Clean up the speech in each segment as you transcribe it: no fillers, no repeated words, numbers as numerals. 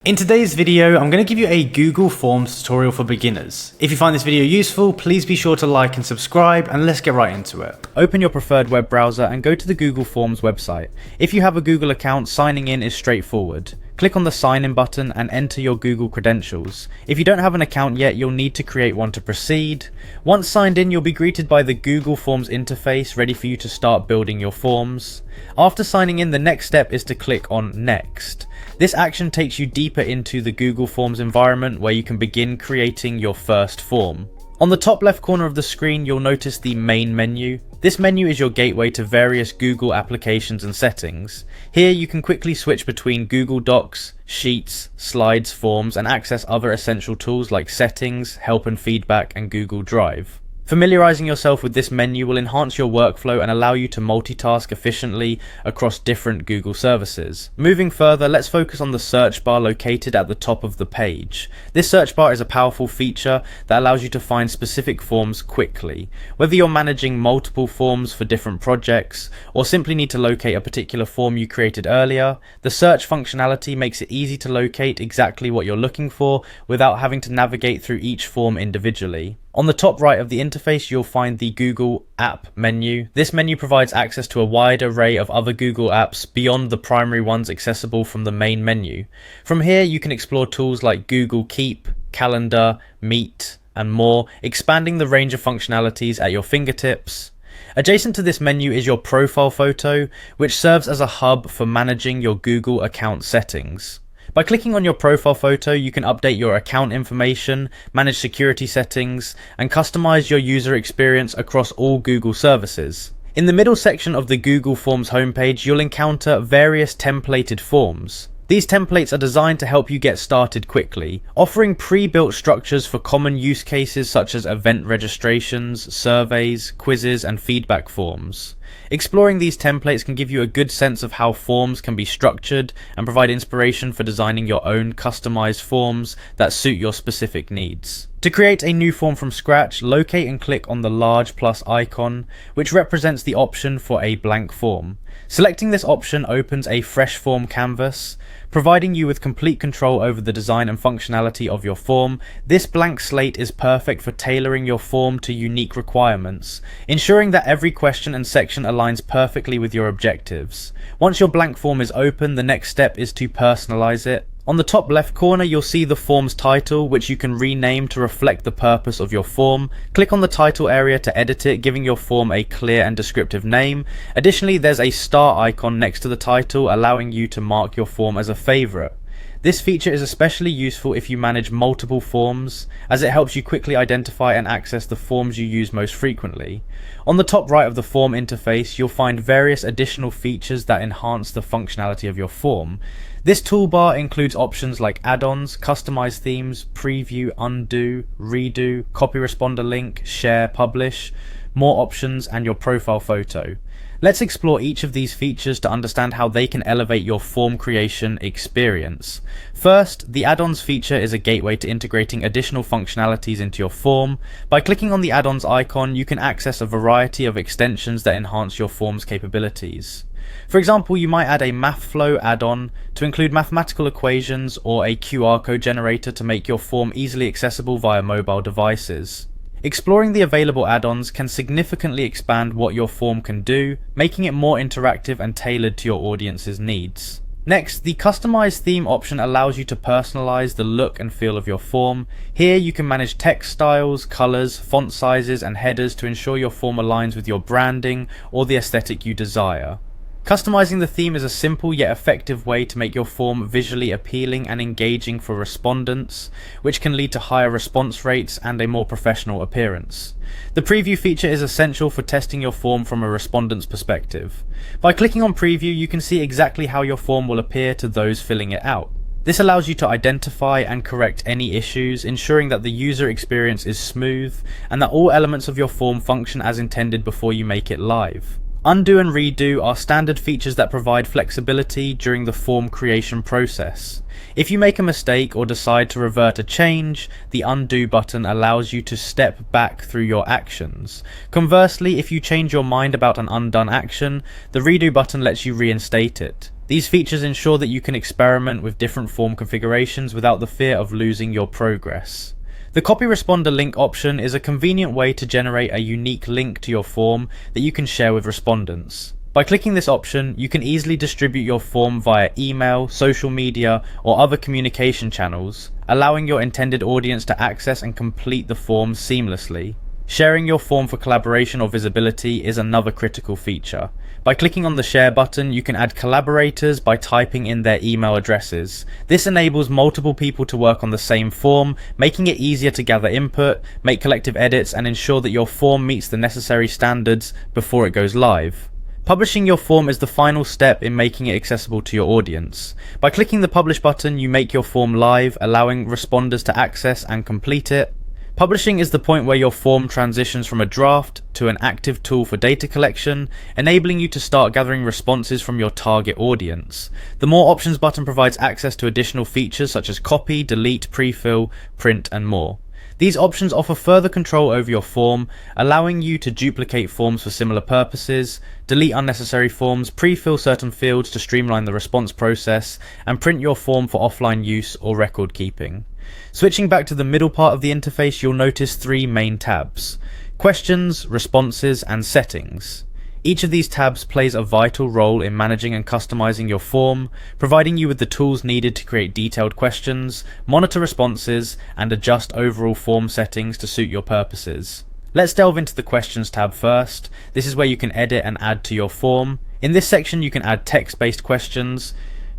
In today's video, I'm going to give you a Google Forms tutorial for beginners. If you find this video useful, please be sure to like and subscribe, and let's get right into it. Open your preferred web browser and go to the Google Forms website. If you have a Google account, signing in is straightforward. Click on the sign in button and enter your Google credentials. If you don't have an account yet, you'll need to create one to proceed. Once signed in, you'll be greeted by the Google Forms interface ready for you to start building your forms. After signing in, the next step is to click on Next. This action takes you deeper into the Google Forms environment where you can begin creating your first form. On the top left corner of the screen, you'll notice the main menu. This menu is your gateway to various Google applications and settings. Here you can quickly switch between Google Docs, Sheets, Slides, Forms, and access other essential tools like Settings, Help and Feedback, and Google Drive. Familiarizing yourself with this menu will enhance your workflow and allow you to multitask efficiently across different Google services. Moving further, let's focus on the search bar located at the top of the page. This search bar is a powerful feature that allows you to find specific forms quickly. Whether you're managing multiple forms for different projects or simply need to locate a particular form you created earlier, the search functionality makes it easy to locate exactly what you're looking for without having to navigate through each form individually. On the top right of the interface, you'll find the Google App menu. This menu provides access to a wide array of other Google apps beyond the primary ones accessible from the main menu. From here, you can explore tools like Google Keep, Calendar, Meet, and more, expanding the range of functionalities at your fingertips. Adjacent to this menu is your profile photo, which serves as a hub for managing your Google account settings. By clicking on your profile photo, you can update your account information, manage security settings, and customize your user experience across all Google services. In the middle section of the Google Forms homepage, you'll encounter various templated forms. These templates are designed to help you get started quickly, offering pre-built structures for common use cases such as event registrations, surveys, quizzes, and feedback forms. Exploring these templates can give you a good sense of how forms can be structured and provide inspiration for designing your own customized forms that suit your specific needs. To create a new form from scratch, locate and click on the large plus icon, which represents the option for a blank form. Selecting this option opens a fresh form canvas, providing you with complete control over the design and functionality of your form. This blank slate is perfect for tailoring your form to unique requirements, ensuring that every question and section aligns perfectly with your objectives. Once your blank form is open, the next step is to personalize it. On the top left corner, you'll see the form's title, which you can rename to reflect the purpose of your form. Click on the title area to edit it, giving your form a clear and descriptive name. Additionally, there's a star icon next to the title, allowing you to mark your form as a favorite. This feature is especially useful if you manage multiple forms, as it helps you quickly identify and access the forms you use most frequently. On the top right of the form interface, you'll find various additional features that enhance the functionality of your form. This toolbar includes options like add-ons, customized themes, preview, undo, redo, copy responder link, share, publish, more options, and your profile photo. Let's explore each of these features to understand how they can elevate your form creation experience. First, the add-ons feature is a gateway to integrating additional functionalities into your form. By clicking on the add-ons icon, you can access a variety of extensions that enhance your form's capabilities. For example, you might add a MathFlow add-on to include mathematical equations, or a QR code generator to make your form easily accessible via mobile devices. Exploring the available add-ons can significantly expand what your form can do, making it more interactive and tailored to your audience's needs. Next, the Customize Theme option allows you to personalize the look and feel of your form. Here you can manage text styles, colors, font sizes, and headers to ensure your form aligns with your branding or the aesthetic you desire. Customizing the theme is a simple yet effective way to make your form visually appealing and engaging for respondents, which can lead to higher response rates and a more professional appearance. The preview feature is essential for testing your form from a respondent's perspective. By clicking on preview, you can see exactly how your form will appear to those filling it out. This allows you to identify and correct any issues, ensuring that the user experience is smooth and that all elements of your form function as intended before you make it live. Undo and redo are standard features that provide flexibility during the form creation process. If you make a mistake or decide to revert a change, the undo button allows you to step back through your actions. Conversely, if you change your mind about an undone action, the redo button lets you reinstate it. These features ensure that you can experiment with different form configurations without the fear of losing your progress. The copy responder link option is a convenient way to generate a unique link to your form that you can share with respondents. By clicking this option, you can easily distribute your form via email, social media, or other communication channels, allowing your intended audience to access and complete the form seamlessly. Sharing your form for collaboration or visibility is another critical feature. By clicking on the share button, you can add collaborators by typing in their email addresses. This enables multiple people to work on the same form, making it easier to gather input, make collective edits, and ensure that your form meets the necessary standards before it goes live. Publishing your form is the final step in making it accessible to your audience. By clicking the publish button, you make your form live, allowing responders to access and complete it. Publishing is the point where your form transitions from a draft to an active tool for data collection, enabling you to start gathering responses from your target audience. The More Options button provides access to additional features such as copy, delete, prefill, print, and more. These options offer further control over your form, allowing you to duplicate forms for similar purposes, delete unnecessary forms, pre-fill certain fields to streamline the response process, and print your form for offline use or record keeping. Switching back to the middle part of the interface, you'll notice three main tabs: Questions, Responses, and Settings. Each of these tabs plays a vital role in managing and customizing your form, providing you with the tools needed to create detailed questions, monitor responses, and adjust overall form settings to suit your purposes. Let's delve into the Questions tab first. This is where you can edit and add to your form. In this section, you can add text-based questions,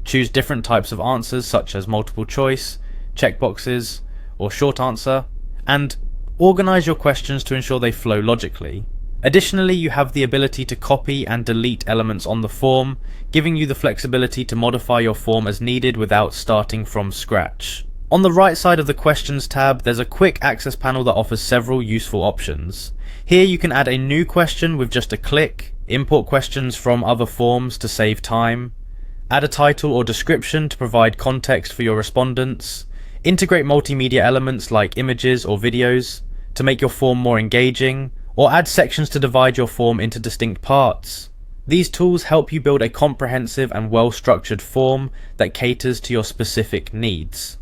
choose different types of answers such as multiple choice, checkboxes, or short answer, and organize your questions to ensure they flow logically. Additionally, you have the ability to copy and delete elements on the form, giving you the flexibility to modify your form as needed without starting from scratch. On the right side of the Questions tab, there's a quick access panel that offers several useful options. Here you can add a new question with just a click, import questions from other forms to save time, add a title or description to provide context for your respondents, integrate multimedia elements like images or videos to make your form more engaging, or add sections to divide your form into distinct parts. These tools help you build a comprehensive and well-structured form that caters to your specific needs.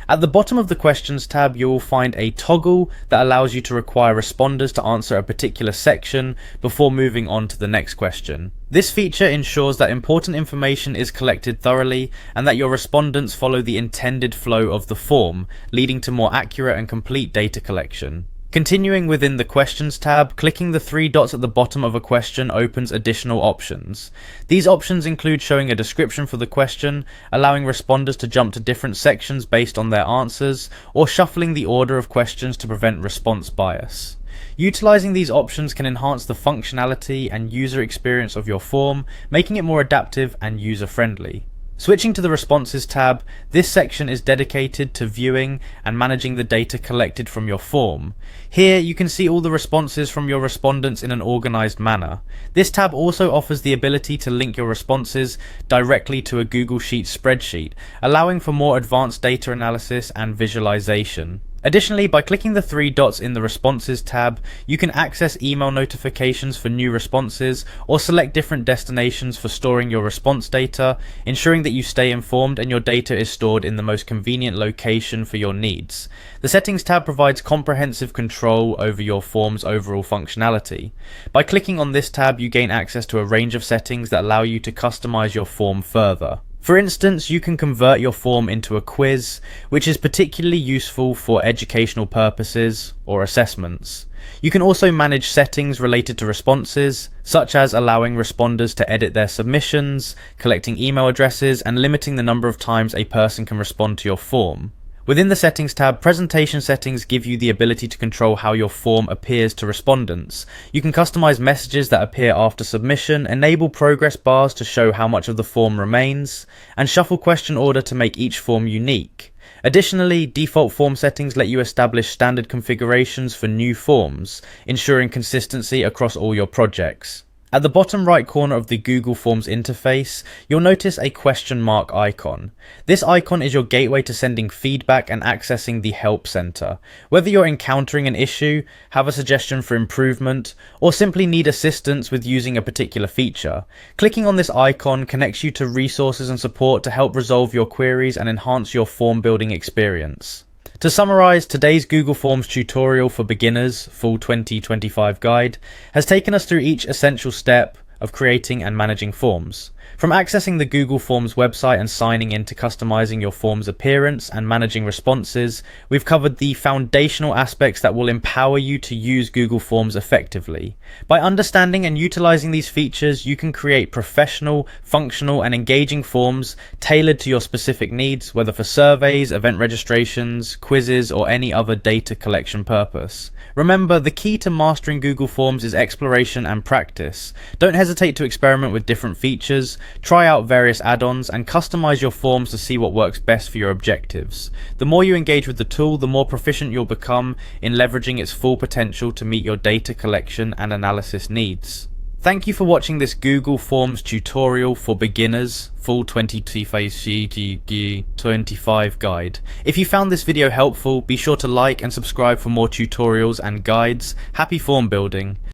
At the bottom of the Questions tab, you will find a toggle that allows you to require responders to answer a particular section before moving on to the next question. This feature ensures that important information is collected thoroughly and that your respondents follow the intended flow of the form, leading to more accurate and complete data collection. Continuing within the Questions tab, clicking the three dots at the bottom of a question opens additional options. These options include showing a description for the question, allowing responders to jump to different sections based on their answers, or shuffling the order of questions to prevent response bias. Utilizing these options can enhance the functionality and user experience of your form, making it more adaptive and user-friendly. Switching to the Responses tab, this section is dedicated to viewing and managing the data collected from your form. Here you can see all the responses from your respondents in an organized manner. This tab also offers the ability to link your responses directly to a Google Sheets spreadsheet, allowing for more advanced data analysis and visualization. Additionally, by clicking the three dots in the Responses tab, you can access email notifications for new responses or select different destinations for storing your response data, ensuring that you stay informed and your data is stored in the most convenient location for your needs. The Settings tab provides comprehensive control over your form's overall functionality. By clicking on this tab, you gain access to a range of settings that allow you to customize your form further. For instance, you can convert your form into a quiz, which is particularly useful for educational purposes or assessments. You can also manage settings related to responses, such as allowing responders to edit their submissions, collecting email addresses, and limiting the number of times a person can respond to your form. Within the Settings tab, presentation settings give you the ability to control how your form appears to respondents. You can customize messages that appear after submission, enable progress bars to show how much of the form remains, and shuffle question order to make each form unique. Additionally, default form settings let you establish standard configurations for new forms, ensuring consistency across all your projects. At the bottom right corner of the Google Forms interface, you'll notice a question mark icon. This icon is your gateway to sending feedback and accessing the Help Center. Whether you're encountering an issue, have a suggestion for improvement, or simply need assistance with using a particular feature, clicking on this icon connects you to resources and support to help resolve your queries and enhance your form building experience. To summarize, today's Google Forms tutorial for beginners, full 2025 guide, has taken us through each essential step of creating and managing forms. From accessing the Google Forms website and signing in to customizing your form's appearance and managing responses, we've covered the foundational aspects that will empower you to use Google Forms effectively. By understanding and utilizing these features, you can create professional, functional, and engaging forms tailored to your specific needs, whether for surveys, event registrations, quizzes, or any other data collection purpose. Remember, the key to mastering Google Forms is exploration and practice. Don't hesitate to experiment with different features, try out various add-ons, and customize your forms to see what works best for your objectives. The more you engage with the tool, the more proficient you'll become in leveraging its full potential to meet your data collection and analysis needs. Thank you for watching this Google Forms tutorial for beginners, full 2025 guide. If you found this video helpful, be sure to like and subscribe for more tutorials and guides. Happy form building!